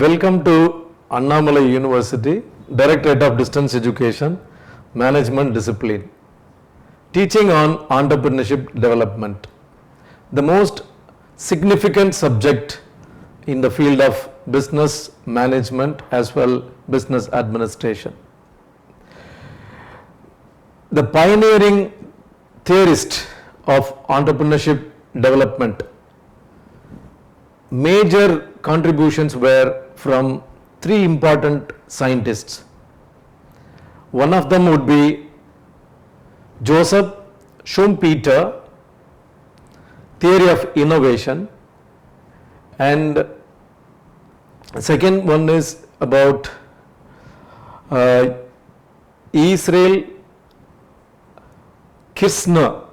Welcome to Annamalai University, Directorate of Distance Education, Management Discipline. Teaching on Entrepreneurship Development. The most significant subject in the field of business management as well business administration. The pioneering theorist of entrepreneurship development, major contributions were from three important scientists. One of them would be Joseph Schumpeter, theory of innovation, and second one is about Israel Kirzner,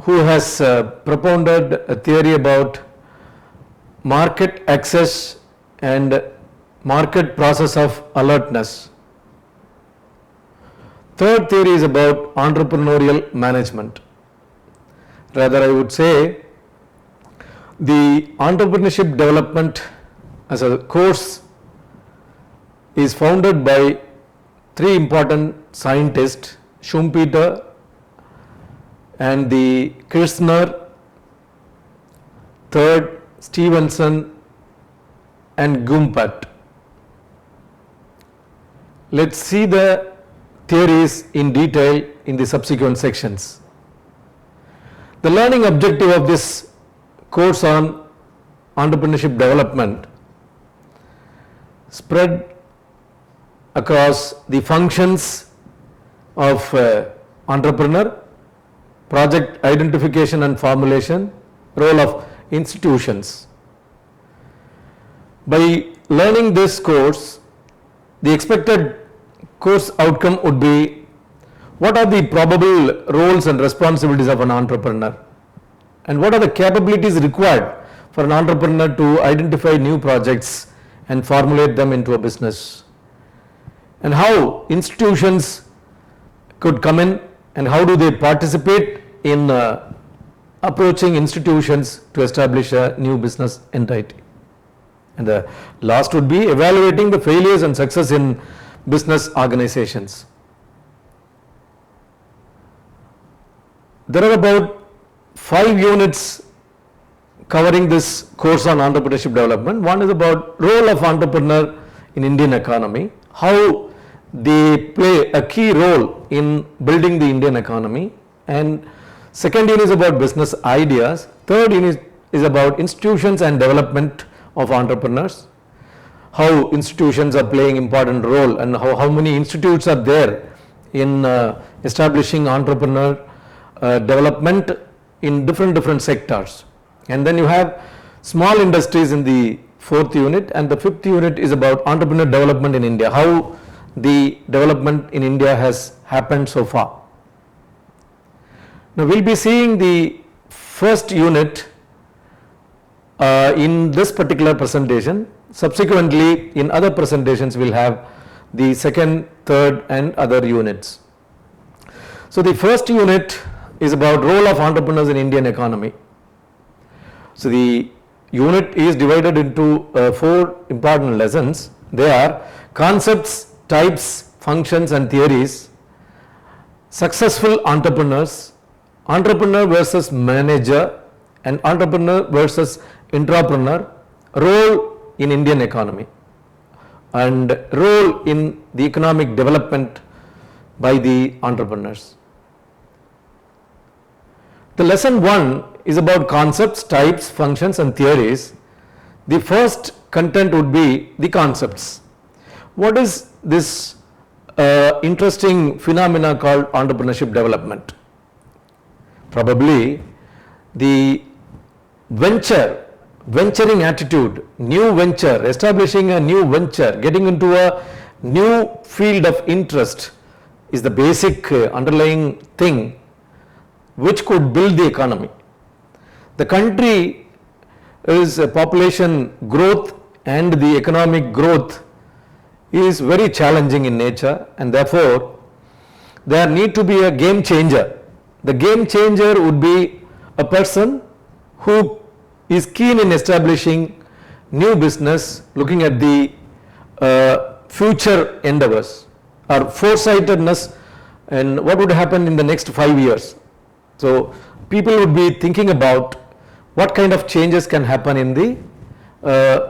who has propounded a theory about market access and market process of alertness. Third theory is about entrepreneurial management. Rather, I would say the entrepreneurship development as a course is founded by three important scientists, Schumpeter and the Kirzner, third Stevenson and Gumpert. Let's see the theories in detail in the subsequent sections. The learning objective of this course on entrepreneurship development spread across the functions of entrepreneur, project identification and formulation, role of institutions. By learning this course, the expected course outcome would be what are the probable roles and responsibilities of an entrepreneur, and what are the capabilities required for an entrepreneur to identify new projects and formulate them into a business, and how institutions could come in and how do they participate in approaching institutions to establish a new business entity. And the last would be evaluating the failures and success in business organizations. There are about 5 units covering this course on entrepreneurship development. One is about role of entrepreneur in Indian economy, how they play a key role in building the Indian economy, and second unit is about business ideas, third unit is about institutions and development of entrepreneurs, how institutions are playing important role and how many institutes are there in establishing entrepreneur development in different sectors. And then you have small industries in the fourth unit, and the fifth unit is about entrepreneur development in India, how the development in India has happened so far. Now we will be seeing the first unit in this particular presentation. Subsequently, in other presentations we will have the second, third and other units. So the first unit is about role of entrepreneurs in Indian economy. So the unit is divided into 4 important lessons. They are concepts, types, functions and theories, successful entrepreneurs, entrepreneur versus manager, and entrepreneur versus intrapreneur, role in Indian economy and role in the economic development by the entrepreneurs. The lesson 1 is about concepts, types, functions and theories. The first content would be the concepts. What is this interesting phenomena called entrepreneurship development? Probably the venturing attitude, new venture, establishing a new venture, getting into a new field of interest is the basic underlying thing which could build the economy. The country is population growth and the economic growth is very challenging in nature, and therefore there need to be a game changer. The game changer would be a person who is keen in establishing new business, looking at the future endeavors or foresightedness and what would happen in the next 5 years. So people would be thinking about what kind of changes can happen in the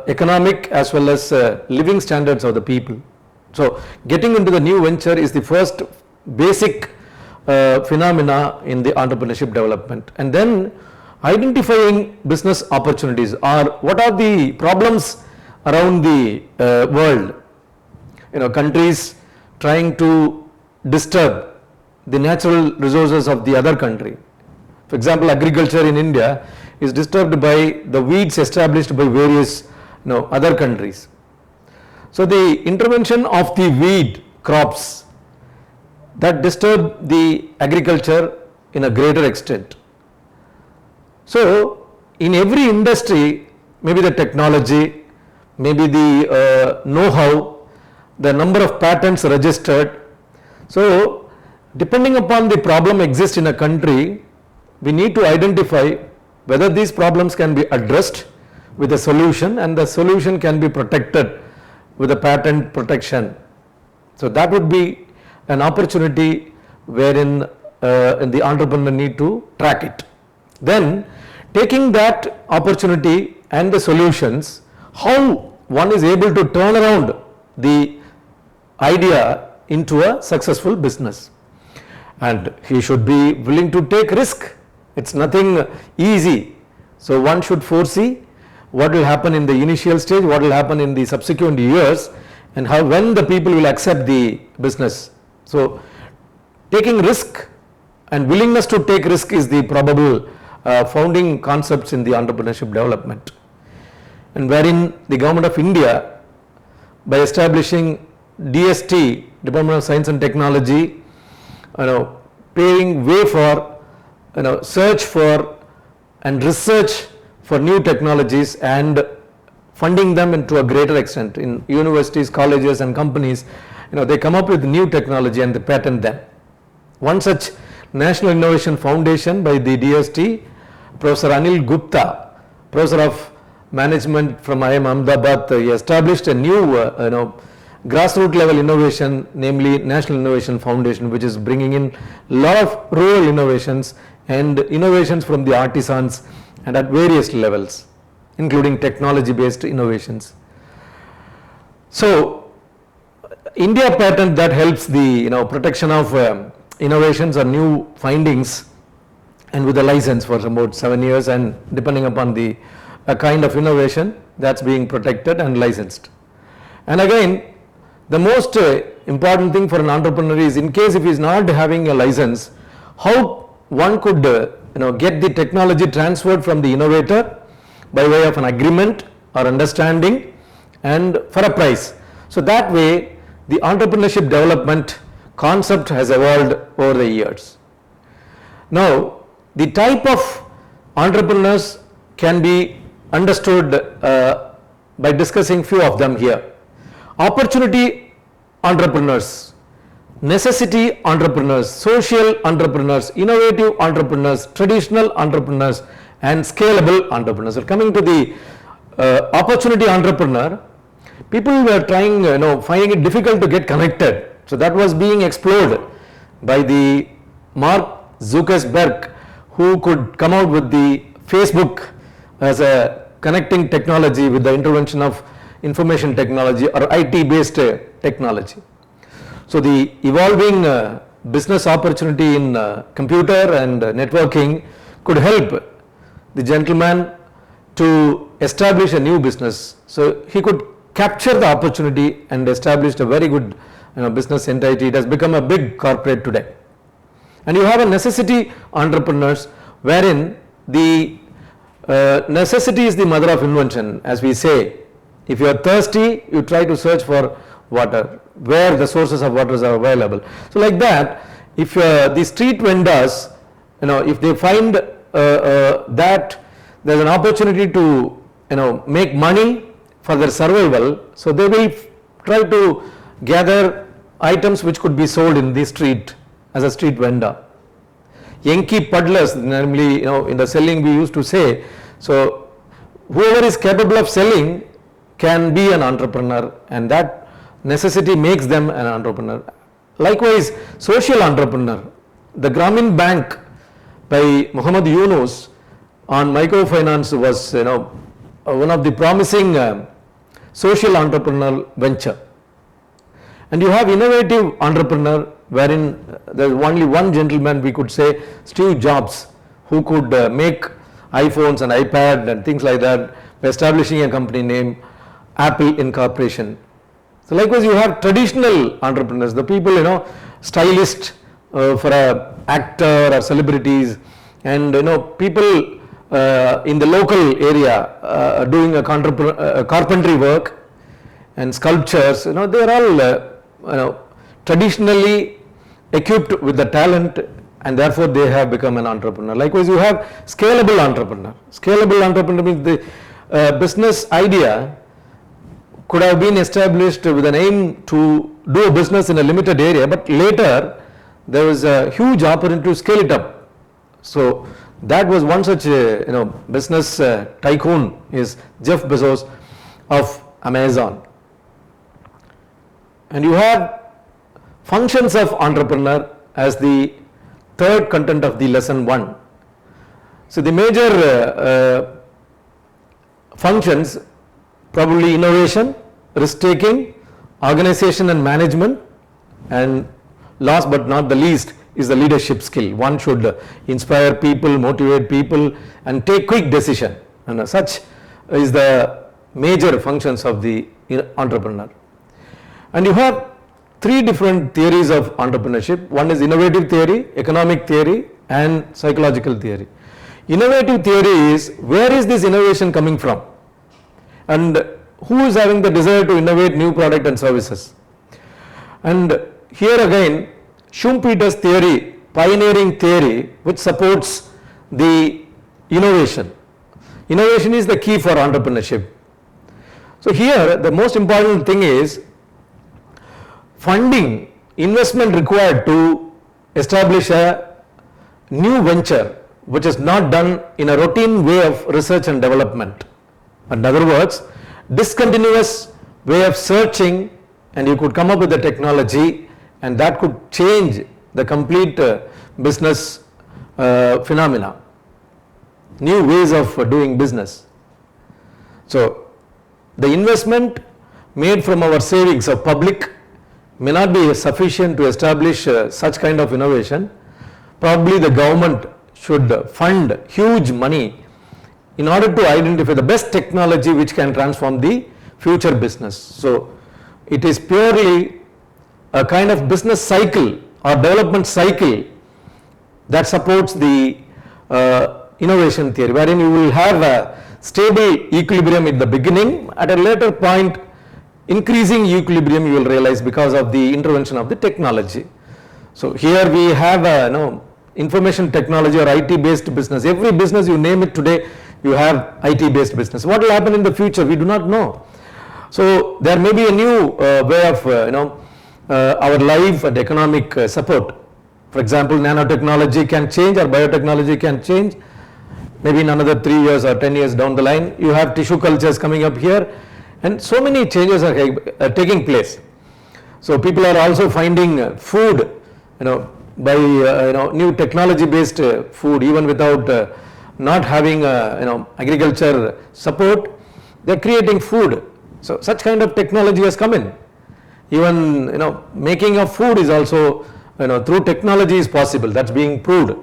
economic as well as living standards of the people. So getting into the new venture is the first basic phenomena in the entrepreneurship development, and then identifying business opportunities or what are the problems around the world. Countries trying to disturb the natural resources of the other country. For example, agriculture in India is disturbed by the weeds established by various other countries. So the intervention of the weed crops that disturb the agriculture in a greater extent. So in every industry, maybe the technology, maybe the know-how, the number of patents registered. So depending upon the problem exists in a country, we need to identify whether these problems can be addressed with a solution, and the solution can be protected with a patent protection. So that would be an opportunity wherein the entrepreneur need to track it. Then taking that opportunity and the solutions, how one is able to turn around the idea into a successful business. And he should be willing to take risk. It's nothing easy. So one should foresee what will happen in the initial stage, what will happen in the subsequent years, and how when the people will accept the business. So taking risk and willingness to take risk is the probable founding concepts in the entrepreneurship development, and wherein the government of India, by establishing DST, Department of Science and Technology, paving way for search for and research for new technologies and funding them into a greater extent in universities, colleges and companies. They come up with new technology and they patent them. One such National Innovation Foundation by the DST, Professor Anil Gupta, Professor of Management from IIM Ahmedabad, he established a new grassroots level innovation, namely National Innovation Foundation, which is bringing in a lot of rural innovations and innovations from the artisans and at various levels, including technology based innovations. So India patent that helps the protection of innovations or new findings, and with a license for about 7 years, and depending upon the kind of innovation that's being protected and licensed. And again, the most important thing for an entrepreneur is, in case if he is not having a license, how one could get the technology transferred from the innovator by way of an agreement or understanding and for a price. So that way the entrepreneurship development concept has evolved over the years. Now the type of entrepreneurs can be understood by discussing few of them here. Opportunity entrepreneurs, necessity entrepreneurs, social entrepreneurs, innovative entrepreneurs, traditional entrepreneurs and scalable entrepreneurs. So coming to the opportunity entrepreneur, people were trying, finding it difficult to get connected. So that was being explored by the Mark Zuckerberg, who could come out with the Facebook as a connecting technology with the intervention of information technology or IT based technology. So the evolving business opportunity in computer and networking could help the gentleman to establish a new business. So he could capture the opportunity and established a very good business entity. It has become a big corporate today. And you have a necessity entrepreneurs, wherein the necessity is the mother of invention, as we say. If you are thirsty, you try to search for water, where the sources of waters are available. So like that, if the street vendors, if they find that there's an opportunity to make money for their survival, so they will try to gather items which could be sold in the street as a street vendor. Yankee puddlers, namely in the selling we used to say, so whoever is capable of selling can be an entrepreneur, and that necessity makes them an entrepreneur. Likewise, social entrepreneur. The Grameen Bank by Muhammad Yunus on microfinance was one of the promising social entrepreneurial venture. And you have innovative entrepreneur wherein there is only one gentleman, we could say Steve Jobs, who could make iPhones and iPad and things like that by establishing a company named Apple Incorporation. So likewise you have traditional entrepreneurs, the people stylist for a actor or celebrities, and people in the local area doing a carpentry work and sculptures. They are all traditionally equipped with the talent, and therefore they have become an entrepreneur. Likewise you have scalable entrepreneur. Scalable entrepreneur means the business idea could have been established with an aim to do a business in a limited area, but later there was a huge opportunity to scale it up. So that was one such business tycoon is Jeff Bezos of Amazon. And you have functions of entrepreneur as the third content of the lesson 1. So the major functions, probably innovation, risk taking, organization and management, and last but not the least is the leadership skill. One should inspire people, motivate people, and take quick decision. And such is the major functions of the entrepreneur. And you have 3 different theories of entrepreneurship. One is innovative theory, economic theory, and psychological theory. Innovative theory is, where is this innovation coming from? And who is having the desire to innovate new product and services? And here again, Schumpeter's theory, pioneering theory, which supports the innovation. Innovation is the key for entrepreneurship. So here the most important thing is funding, investment required to establish a new venture which is not done in a routine way of research and development. In other words, discontinuous way of searching, and you could come up with a technology, and that could change the complete business phenomena, new ways of doing business. So the investment made from our savings of public may not be sufficient to establish such kind of innovation. Probably the government should fund huge money in order to identify the best technology which can transform the future business. So it is purely a kind of business cycle or development cycle that supports the innovation theory, wherein you will have a stable equilibrium in the beginning. At a later point, increasing equilibrium you will realize because of the intervention of the technology. So here we have information technology or IT based business. Every business you name it today, you have IT based business. What will happen in the future, we do not know. So there may be a new way of our life and economic support. For example, nanotechnology can change or biotechnology can change. Maybe in another 3 years or 10 years down the line, you have tissue cultures coming up here, and so many changes are taking place. So people are also finding food, by new technology based food, even without not having agriculture support, they are creating food. So such kind of technology has come in. Even making of food is also through technology is possible. That's being proved.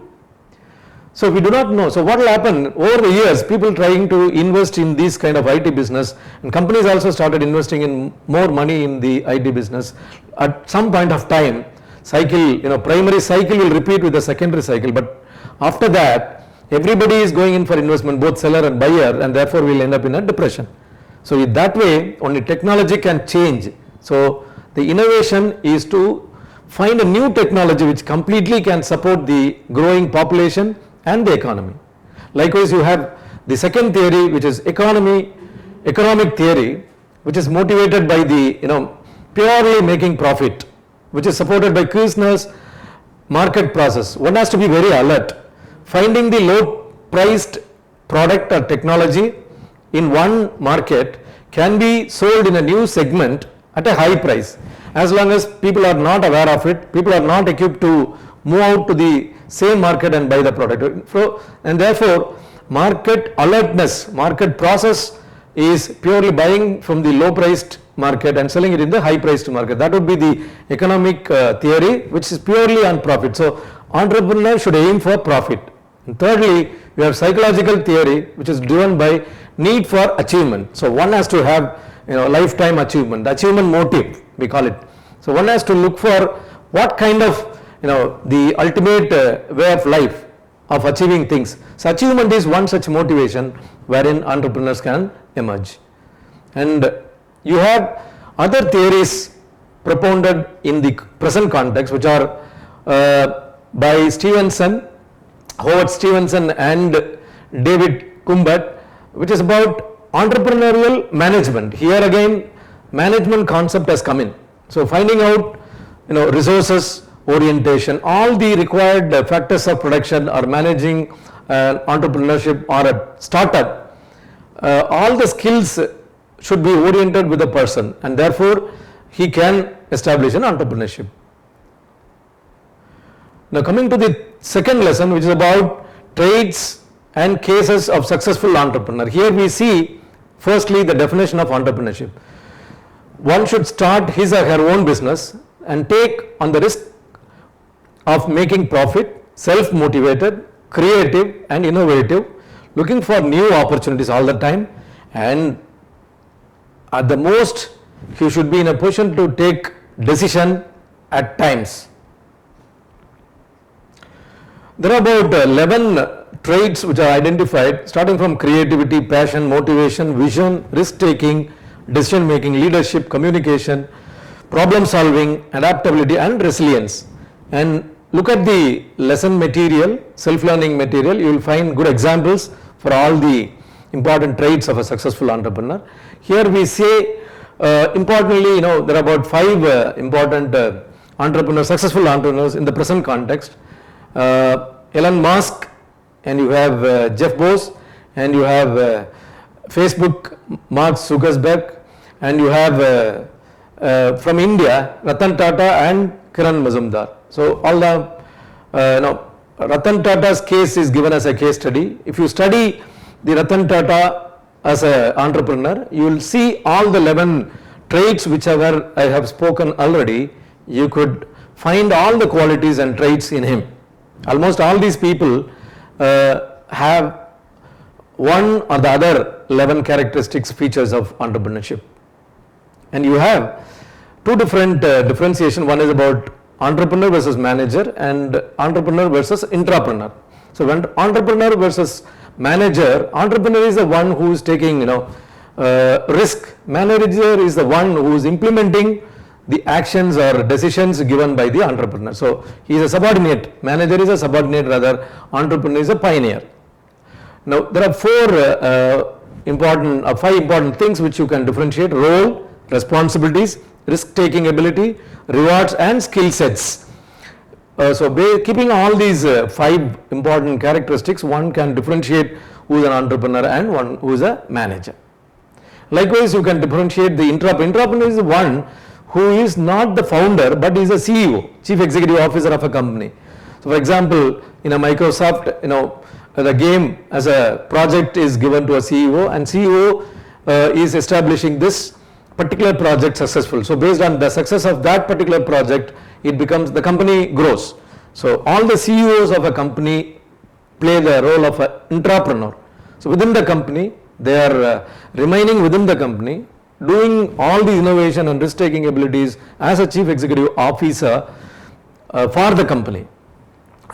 So we do not know. So what will happen over the years? People trying to invest in this kind of IT business, and companies also started investing in more money in the IT business. At some point of time, cycle, primary cycle will repeat with the secondary cycle. But after that, everybody is going in for investment, both seller and buyer, and therefore we will end up in a depression. So in that way, only technology can change. So the innovation is to find a new technology which completely can support the growing population and the economy. Likewise, you have the second theory, which is economic theory, which is motivated by the purely making profit, which is supported by Kirchner's market process. One has to be very alert. Finding the low priced product or technology in one market can be sold in a new segment at a high price. As long as people are not aware of it, people are not equipped to move out to the same market and buy the product. So, and therefore, market alertness, market process is purely buying from the low priced market and selling it in the high priced market. That would be the economic theory, which is purely on profit. So, entrepreneur should aim for profit. And thirdly, we have psychological theory, which is driven by need for achievement. So, one has to have lifetime achievement, the achievement motive we call it. So, one has to look for what kind of the ultimate way of life of achieving things. So, achievement is one such motivation wherein entrepreneurs can emerge. And you have other theories propounded in the present context, which are by Stevenson, Howard Stevenson and David Cumbert, which is about entrepreneurial management. Here again, management concept has come in. So, finding out resources, orientation, all the required factors of production or managing entrepreneurship or a startup, all the skills should be oriented with the person, and therefore he can establish an entrepreneurship. Now, coming to the second lesson, which is about traits and cases of successful entrepreneur. Here we see firstly the definition of entrepreneurship. One should start his or her own business and take on the risk of making profit, self-motivated, creative and innovative, looking for new opportunities all the time, and at the most he should be in a position to take decision at times. There are about 11 traits which are identified, starting from creativity, passion, motivation, vision, risk-taking, decision-making, leadership, communication, problem-solving, adaptability and resilience. And look at the lesson material, self-learning material, you will find good examples for all the important traits of a successful entrepreneur. Here we say, importantly, there are about 5 important entrepreneurs, successful entrepreneurs in the present context. Elon Musk, and you have Jeff Bezos, and you have Facebook, Mark Zuckerberg, and you have from India, Ratan Tata and Kiran Mazumdar. So, all the Ratan Tata's case is given as a case study. If you study the Ratan Tata as an entrepreneur, you will see all the 11 traits which I have spoken already. You could find all the qualities and traits in him. Almost all these people have one or the other 11 characteristics, features of entrepreneurship. And you have two different differentiation. One is about entrepreneur versus manager and entrepreneur versus intrapreneur. So, when entrepreneur versus manager, entrepreneur is the one who is taking risk, manager is the one who is implementing the actions or decisions given by the entrepreneur. So, he is a subordinate, manager is a subordinate, rather entrepreneur is a pioneer. Now, there are 5 important things which you can differentiate: role, responsibilities, risk-taking ability, rewards and skill sets. Keeping all these 5 important characteristics, one can differentiate who is an entrepreneur and one who is a manager. Likewise, you can differentiate the intrapreneur. Intrapreneur is the one who is not the founder but is a CEO, Chief Executive Officer of a company. So, for example, in a Microsoft, the game as a project is given to a CEO, and CEO is establishing this particular project successful. So, based on the success of that particular project, it becomes, the company grows. So, all the CEOs of a company play the role of an intrapreneur. So, within the company, they are remaining within the company, doing all the innovation and risk-taking abilities as a chief executive officer for the company.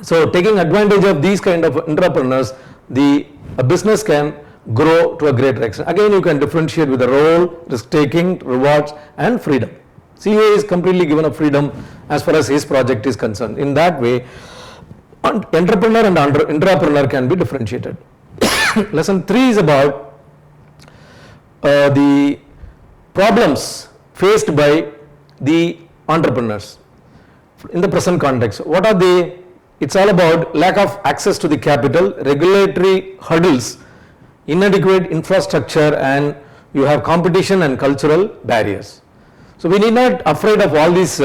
So, taking advantage of these kind of entrepreneurs, a business can grow to a greater extent. Again, you can differentiate with the role, risk-taking, rewards and freedom. CEO is completely given a freedom as far as his project is concerned. In that way, entrepreneur and intrapreneur can be differentiated. Lesson 3 is about the problems faced by the entrepreneurs in the present context. What are they? It's all about lack of access to the capital, regulatory hurdles, inadequate infrastructure, and you have competition and cultural barriers. So we need not afraid of all these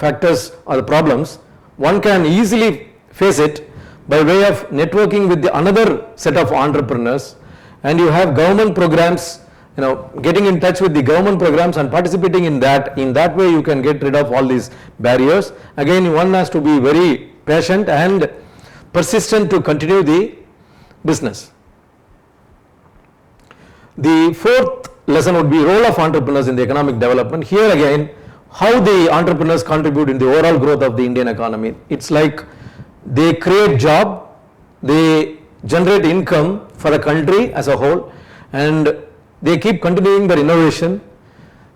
factors or the problems. One can easily face it by way of networking with the another set of entrepreneurs, and you have government programs, getting in touch with the government programs and participating in that. In that way you can get rid of all these barriers. Again, one has to be very patient and persistent to continue the business. The fourth lesson would be role of entrepreneurs in the economic development. Here again, how the entrepreneurs contribute in the overall growth of the Indian economy. It's like they create job, they generate income for the country as a whole, and they keep continuing their innovation.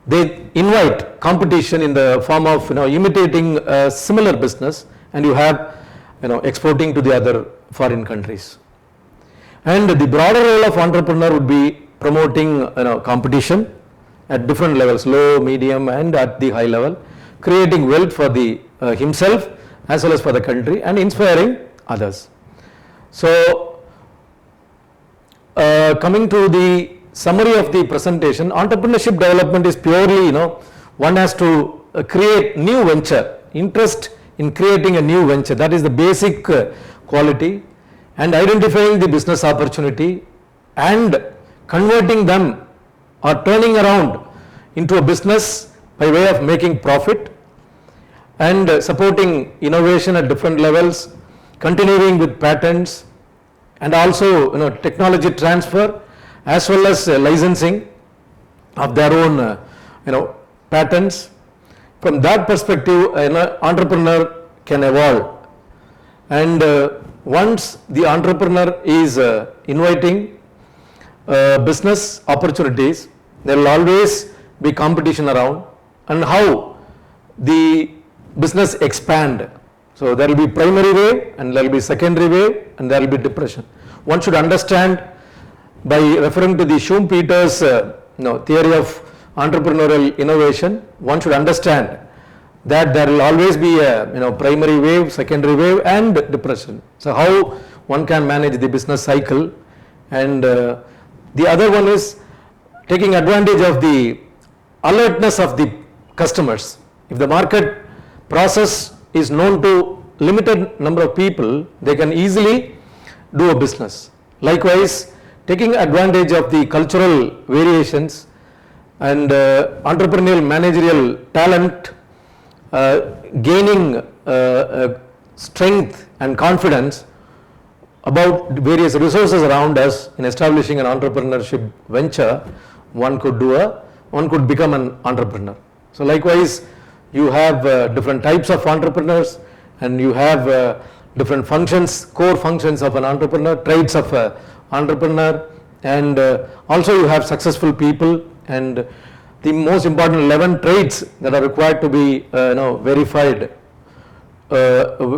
They invite competition in the form of imitating a similar business, and you have exporting to the other foreign countries. And the broader role of entrepreneur would be promoting competition at different levels, low, medium, and at the high level, creating wealth for the himself as well as for the country, and inspiring others. So coming to the summary of the presentation, entrepreneurship development is purely one has to create new venture, interest in creating a new venture. That is the basic quality, and identifying the business opportunity and converting them or turning around into a business by way of making profit, and supporting innovation at different levels, continuing with patents, and also technology transfer as well as licensing of their own patents. From that perspective, an entrepreneur can evolve, and once the entrepreneur is inviting business opportunities, there will always be competition around, and how the business expand. So there will be primary wave, and there will be secondary wave, and there will be depression. One should understand, by referring to the Schumpeter's theory of entrepreneurial innovation, one should understand that there will always be a primary wave, secondary wave, and depression. So how one can manage the business cycle, and the other one is taking advantage of the alertness of the customers. If the market process is known to limited number of people, they can easily do a business. Likewise, taking advantage of the cultural variations and entrepreneurial managerial talent, gaining strength and confidence about various resources around us in establishing an entrepreneurship venture, one could become an entrepreneur. So likewise, you have different types of entrepreneurs, and you have different functions, core functions of an entrepreneur, traits of an entrepreneur, and also you have successful people, and the most important 11 traits that are required to be verified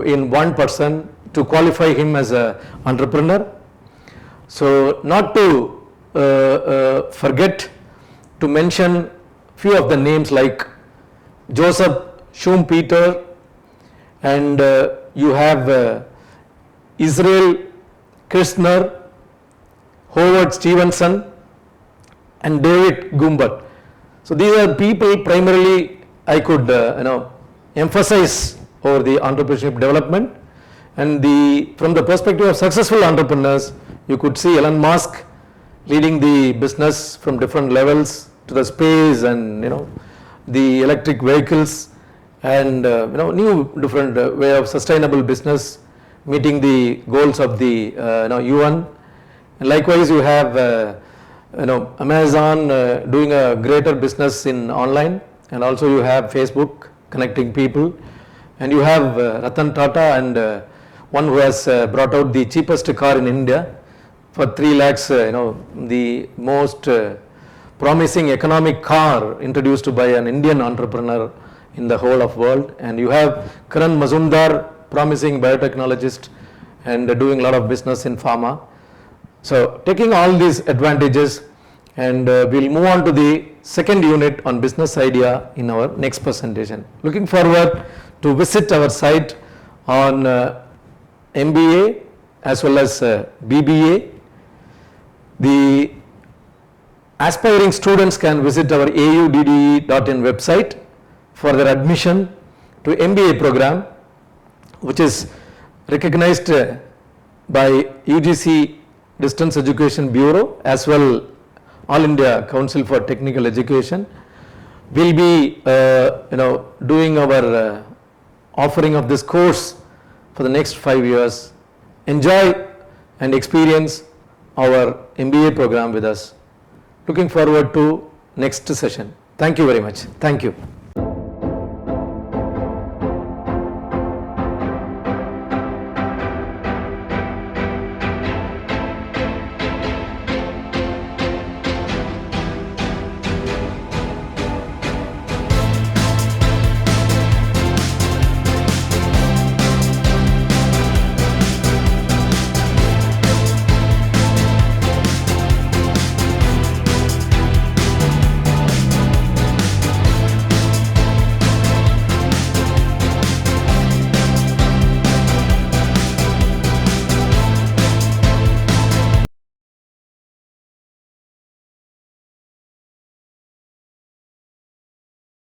in one person to qualify him as an entrepreneur. So not to forget to mention few of the names like Joseph Schumpeter, and you have Israel Kirchner, Howard Stevenson, and David Gumbert. So these are people primarily I could emphasize over the entrepreneurship development. And from the perspective of successful entrepreneurs, you could see Elon Musk leading the business from different levels to the space, and the electric vehicles, and new different way of sustainable business, meeting the goals of the UN. And likewise, you have Amazon doing a greater business in online, and also you have Facebook connecting people, and you have Ratan Tata, and one who has brought out the cheapest car in India for 3 lakhs, the most promising economic car introduced by an Indian entrepreneur in the whole of world. And you have Karan Mazumdar, promising biotechnologist, and doing a lot of business in pharma. So taking all these advantages, and we'll move on to the second unit on business idea in our next presentation. Looking forward to visit our site on MBA as well as BBA. The aspiring students can visit our audde.in website for their admission to MBA program, which is recognized by UGC Distance Education Bureau as well All India Council for Technical Education. We'll be doing our offering of this course for the next 5 years. Enjoy and experience our MBA program with us. Looking forward to next session. Thank you very much. Thank you.